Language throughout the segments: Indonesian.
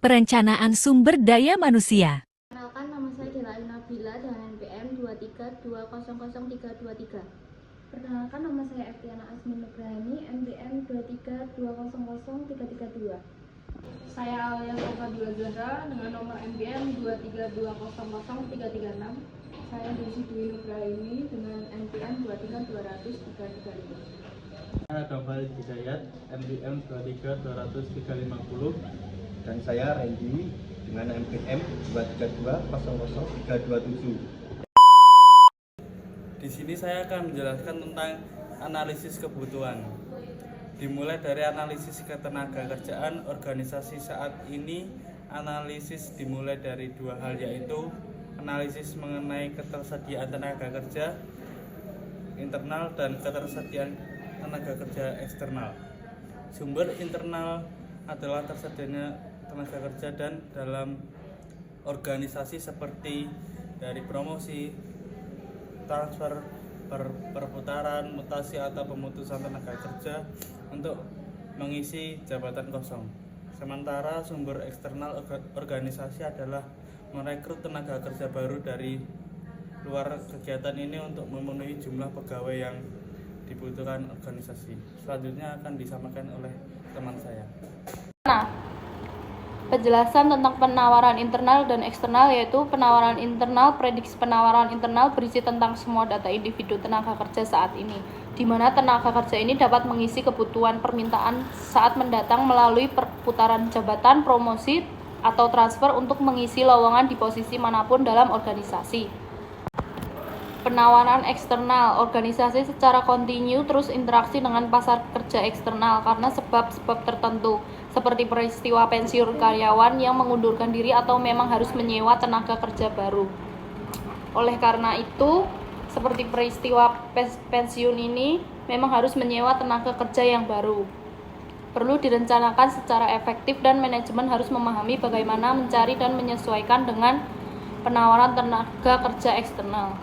Perencanaan sumber daya manusia. Kenalkan, nama saya Dela Nabila dengan NPM 23200323. Perkenalkan, nama saya Eftiana Asmin Nugrahani, NPM 23200332. Saya Alia Sofadila Zahra dengan nomor NPM 23200336. Saya Desi Dwi Nugraini dengan NPM 23200-335. Saya Khalid Hidayat, NPM 23200-350. Dan saya Randy dengan NPM 23200-327. Di sini saya akan menjelaskan tentang analisis kebutuhan. Dimulai dari analisis ketenagakerjaan organisasi saat ini. Analisis dimulai dari dua hal, yaitu analisis mengenai ketersediaan tenaga kerja internal dan ketersediaan tenaga kerja eksternal. Sumber internal adalah tersedianya tenaga kerja dan dalam organisasi seperti dari promosi, transfer, perputaran, mutasi atau pemutusan tenaga kerja untuk mengisi jabatan kosong. Sementara sumber eksternal organisasi adalah merekrut tenaga kerja baru dari luar. Kegiatan ini untuk memenuhi jumlah pegawai yang dibutuhkan organisasi. Selanjutnya akan disampaikan oleh teman saya. Penjelasan tentang penawaran internal dan eksternal, yaitu penawaran internal. Prediksi penawaran internal berisi tentang semua data individu tenaga kerja saat ini, di mana tenaga kerja ini dapat mengisi kebutuhan permintaan saat mendatang melalui perputaran jabatan, promosi, atau transfer untuk mengisi lowongan di posisi manapun dalam organisasi. Penawaran eksternal, organisasi secara kontinu terus interaksi dengan pasar kerja eksternal karena sebab-sebab tertentu, seperti peristiwa pensiun karyawan yang mengundurkan diri atau memang harus menyewa tenaga kerja baru. Oleh karena itu, seperti peristiwa pensiun ini memang harus menyewa tenaga kerja yang baru. Perlu direncanakan secara efektif dan manajemen harus memahami bagaimana mencari dan menyesuaikan dengan penawaran tenaga kerja eksternal.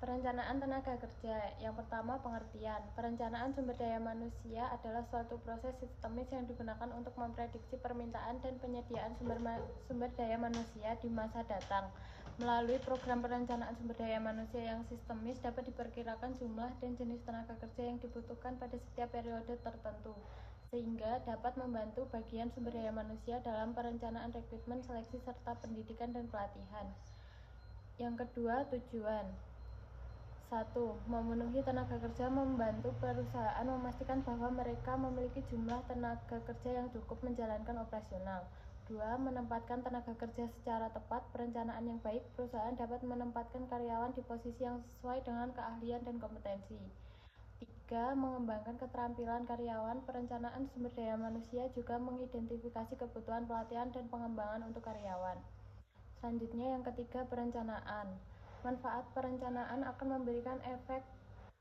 Perencanaan tenaga kerja. Yang pertama, pengertian. Perencanaan sumber daya manusia adalah suatu proses sistemis yang digunakan untuk memprediksi permintaan dan penyediaan sumber daya manusia di masa datang. Melalui program perencanaan sumber daya manusia yang sistemis dapat diperkirakan jumlah dan jenis tenaga kerja yang dibutuhkan pada setiap periode tertentu, sehingga dapat membantu bagian sumber daya manusia dalam perencanaan rekrutmen, seleksi, serta pendidikan dan pelatihan. Yang kedua, tujuan. 1. Memenuhi tenaga kerja, membantu perusahaan memastikan bahwa mereka memiliki jumlah tenaga kerja yang cukup menjalankan operasional. 2. Menempatkan tenaga kerja secara tepat. Perencanaan yang baik, perusahaan dapat menempatkan karyawan di posisi yang sesuai dengan keahlian dan kompetensi. 3. Mengembangkan keterampilan karyawan. Perencanaan sumber daya manusia juga mengidentifikasi kebutuhan pelatihan dan pengembangan untuk karyawan. Selanjutnya, yang ketiga, perencanaan. Manfaat perencanaan akan memberikan efek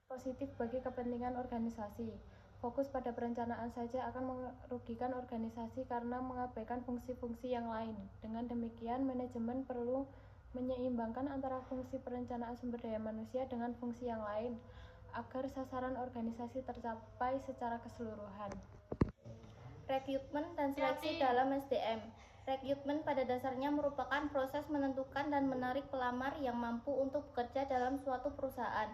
positif bagi kepentingan organisasi. Fokus pada perencanaan saja akan merugikan organisasi karena mengabaikan fungsi-fungsi yang lain. Dengan demikian, manajemen perlu menyeimbangkan antara fungsi perencanaan sumber daya manusia dengan fungsi yang lain agar sasaran organisasi tercapai secara keseluruhan. Rekrutmen dan seleksi dalam SDM. Rekrutmen pada dasarnya merupakan proses menentukan dan menarik pelamar yang mampu untuk bekerja dalam suatu perusahaan.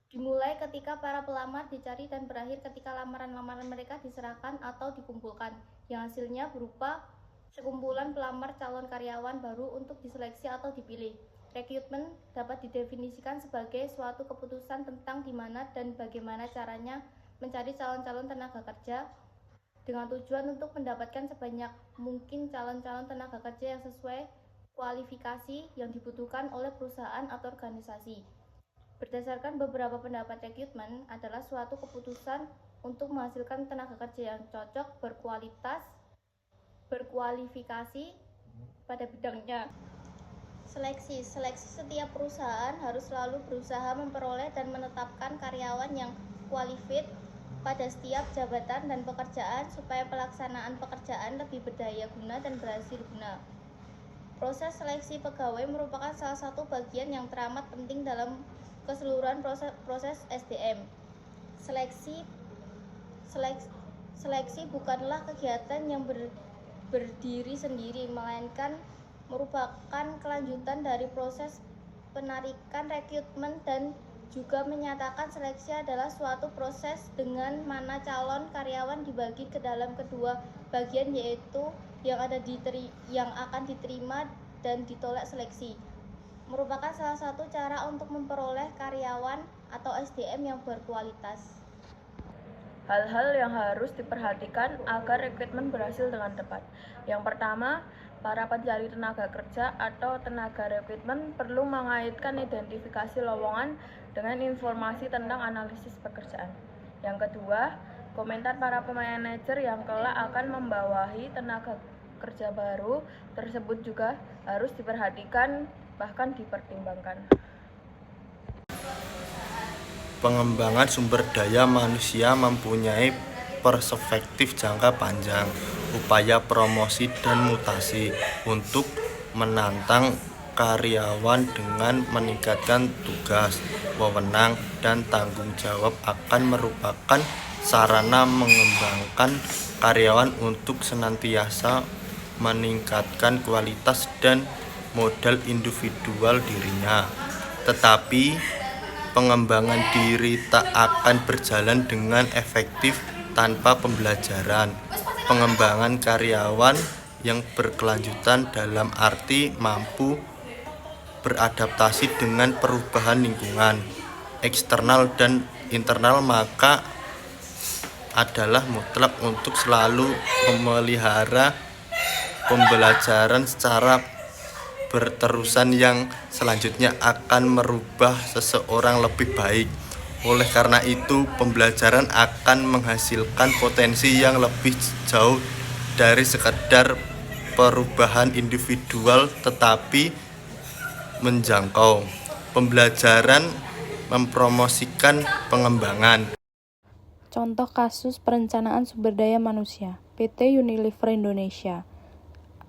Dimulai ketika para pelamar dicari dan berakhir ketika lamaran-lamaran mereka diserahkan atau dikumpulkan, yang hasilnya berupa sekumpulan pelamar calon karyawan baru untuk diseleksi atau dipilih. Rekrutmen dapat didefinisikan sebagai suatu keputusan tentang di mana dan bagaimana caranya mencari calon-calon tenaga kerja dengan tujuan untuk mendapatkan sebanyak mungkin calon-calon tenaga kerja yang sesuai kualifikasi yang dibutuhkan oleh perusahaan atau organisasi. Berdasarkan beberapa pendapat, rekrutmen adalah suatu keputusan untuk menghasilkan tenaga kerja yang cocok, berkualitas, berkualifikasi pada bidangnya. Seleksi. Setiap perusahaan harus selalu berusaha memperoleh dan menetapkan karyawan yang qualified pada setiap jabatan dan pekerjaan supaya pelaksanaan pekerjaan lebih berdaya guna dan berhasil guna. Proses seleksi pegawai merupakan salah satu bagian yang teramat penting dalam keseluruhan proses SDM. Seleksi bukanlah kegiatan yang berdiri sendiri, melainkan merupakan kelanjutan dari proses penarikan rekrutmen dan juga menyatakan seleksi adalah suatu proses dengan mana calon karyawan dibagi ke dalam kedua bagian, yaitu yang akan diterima dan ditolak seleksi. Merupakan salah satu cara untuk memperoleh karyawan atau SDM yang berkualitas. Hal-hal yang harus diperhatikan agar rekrutmen berhasil dengan tepat. Yang pertama, para pencari tenaga kerja atau tenaga rekrutmen perlu mengaitkan identifikasi lowongan dengan informasi tentang analisis pekerjaan. Yang kedua, komentar para manajer yang kelak akan membawahi tenaga kerja baru tersebut juga harus diperhatikan bahkan dipertimbangkan. Pengembangan sumber daya manusia mempunyai perspektif jangka panjang, upaya promosi dan mutasi untuk menantang karyawan dengan meningkatkan tugas, wewenang, dan tanggung jawab akan merupakan sarana mengembangkan karyawan untuk senantiasa meningkatkan kualitas dan modal individual dirinya. Tetapi pengembangan diri tak akan berjalan dengan efektif tanpa pembelajaran. Pengembangan karyawan yang berkelanjutan dalam arti mampu beradaptasi dengan perubahan lingkungan eksternal dan internal, maka adalah mutlak untuk selalu memelihara pembelajaran secara berterusan yang selanjutnya akan merubah seseorang lebih baik. Oleh karena itu, pembelajaran akan menghasilkan potensi yang lebih jauh dari sekedar perubahan individual, tetapi menjangkau. Pembelajaran mempromosikan pengembangan. Contoh kasus perencanaan sumber daya manusia, PT Unilever Indonesia.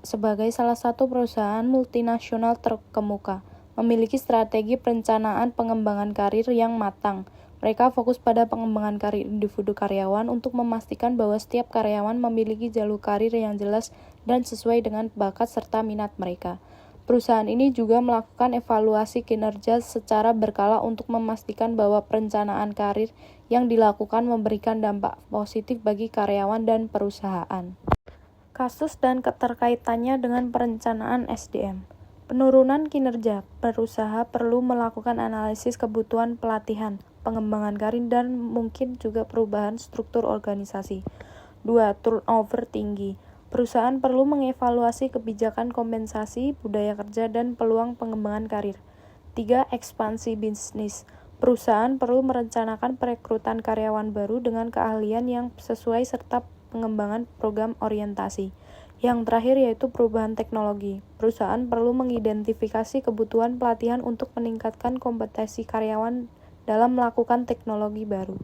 Sebagai salah satu perusahaan multinasional terkemuka, memiliki strategi perencanaan pengembangan karir yang matang. Mereka fokus pada pengembangan karir individu karyawan untuk memastikan bahwa setiap karyawan memiliki jalur karir yang jelas dan sesuai dengan bakat serta minat mereka. Perusahaan ini juga melakukan evaluasi kinerja secara berkala untuk memastikan bahwa perencanaan karir yang dilakukan memberikan dampak positif bagi karyawan dan perusahaan. Kasus dan keterkaitannya dengan perencanaan SDM. Penurunan kinerja perusahaan perlu melakukan analisis kebutuhan pelatihan, pengembangan karir, dan mungkin juga perubahan struktur organisasi. 2. Turnover tinggi. Perusahaan perlu mengevaluasi kebijakan kompensasi, budaya kerja, dan peluang pengembangan karir. 3. Ekspansi bisnis. Perusahaan perlu merencanakan perekrutan karyawan baru dengan keahlian yang sesuai serta pengembangan program orientasi. Yang terakhir yaitu perubahan teknologi. Perusahaan perlu mengidentifikasi kebutuhan pelatihan untuk meningkatkan kompetensi karyawan dalam melakukan teknologi baru.